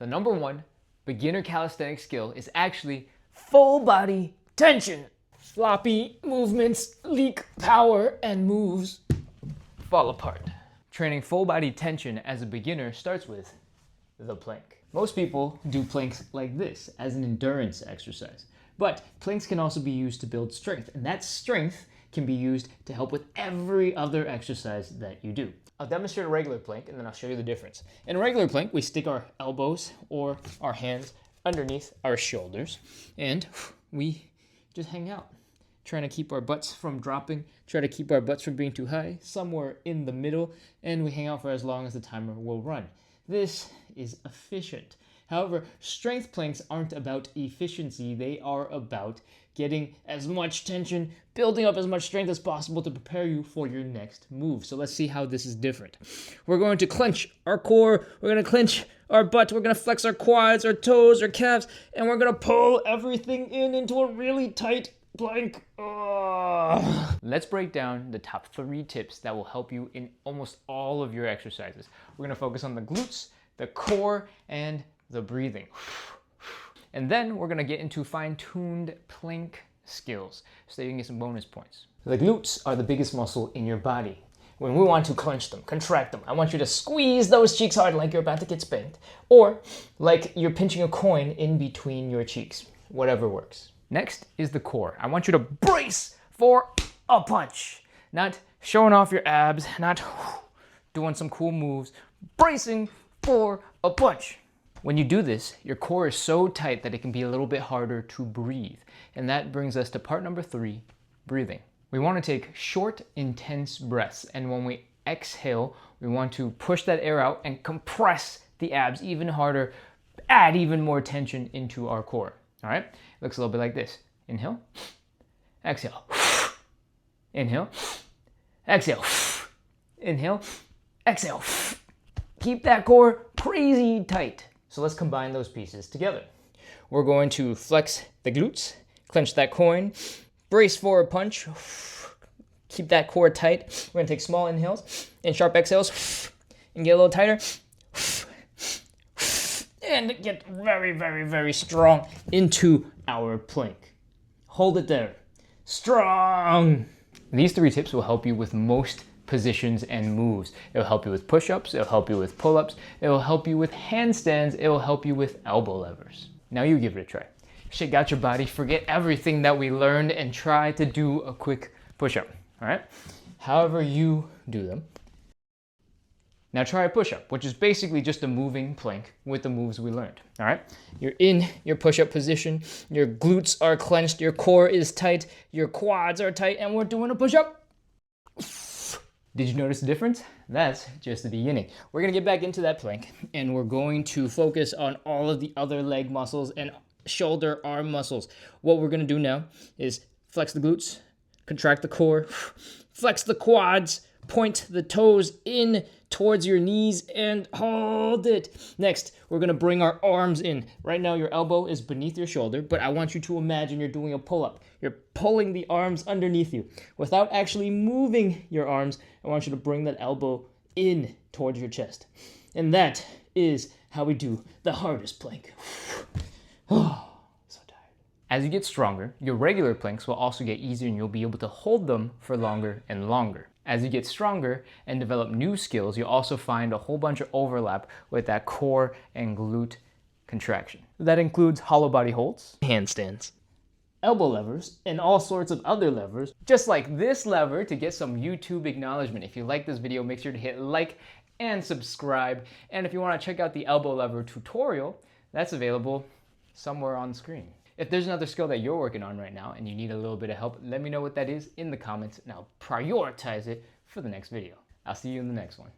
The number one beginner calisthenics skill is actually full body tension. Floppy movements leak power and moves fall apart. Training full body tension as a beginner starts with the plank. Most people do planks like this as an endurance exercise, but planks can also be used to build strength, and that strength can be used to help with every other exercise that you do. I'll demonstrate a regular plank and then I'll show you the difference. In a regular plank, we stick our elbows or our hands underneath our shoulders and we just hang out, trying to keep our butts from dropping, try to keep our butts from being too high, somewhere in the middle, and we hang out for as long as the timer will run. This is efficient. However, strength planks aren't about efficiency, they are about getting as much tension, building up as much strength as possible to prepare you for your next move. So let's see how this is different. We're going to clench our core, we're going to clench our butt, we're going to flex our quads, our toes, our calves, and we're going to pull everything into a really tight plank. Let's break down the top 3 tips that will help you in almost all of your exercises. We're going to focus on the glutes, the core, and the breathing. And then we're going to get into fine-tuned plank skills so that you can get some bonus points. The glutes are the biggest muscle in your body. When we want to clench them, contract them, I want you to squeeze those cheeks hard like you're about to get spanked, or like you're pinching a coin in between your cheeks, whatever works. Next is the core. I want you to brace for a punch, not showing off your abs, not doing some cool moves, bracing for a punch. When you do this, your core is so tight that it can be a little bit harder to breathe. And that brings us to part number 3, breathing. We want to take short, intense breaths. And when we exhale, we want to push that air out and compress the abs even harder, add even more tension into our core. All right? It looks a little bit like this. Inhale, exhale. Inhale, exhale. Inhale, exhale. Keep that core crazy tight. So let's combine those pieces together. We're going to flex the glutes, clench that coin, brace for a punch, keep that core tight. We're gonna take small inhales and sharp exhales and get a little tighter. And get very, very, very strong into our plank. Hold it there. Strong. These 3 tips will help you with most positions and moves. It'll help you with push-ups, it'll help you with pull-ups, it'll help you with handstands, it'll help you with elbow levers. Now you give it a try. Shake out your body, forget everything that we learned, and try to do a quick push-up, all right? However you do them. Now try a push-up, which is basically just a moving plank with the moves we learned, all right? You're in your push-up position, your glutes are clenched, your core is tight, your quads are tight, and we're doing a push-up. Did you notice the difference? That's just the beginning. We're gonna get back into that plank and we're going to focus on all of the other leg muscles and shoulder arm muscles. What we're gonna do now is flex the glutes, contract the core, flex the quads, point the toes in towards your knees and hold it. Next, we're gonna bring our arms in. Right now, your elbow is beneath your shoulder, but I want you to imagine you're doing a pull-up. You're pulling the arms underneath you. Without actually moving your arms, I want you to bring that elbow in towards your chest. And that is how we do the hardest plank. Oh, so tired. As you get stronger, your regular planks will also get easier and you'll be able to hold them for longer and longer. As you get stronger and develop new skills, you'll also find a whole bunch of overlap with that core and glute contraction. That includes hollow body holds, handstands, elbow levers, and all sorts of other levers, just like this lever to get some YouTube acknowledgement. If you like this video, make sure to hit like and subscribe. And if you want to check out the elbow lever tutorial, that's available somewhere on screen. If there's another skill that you're working on right now and you need a little bit of help, let me know what that is in the comments and I'll prioritize it for the next video. I'll see you in the next one.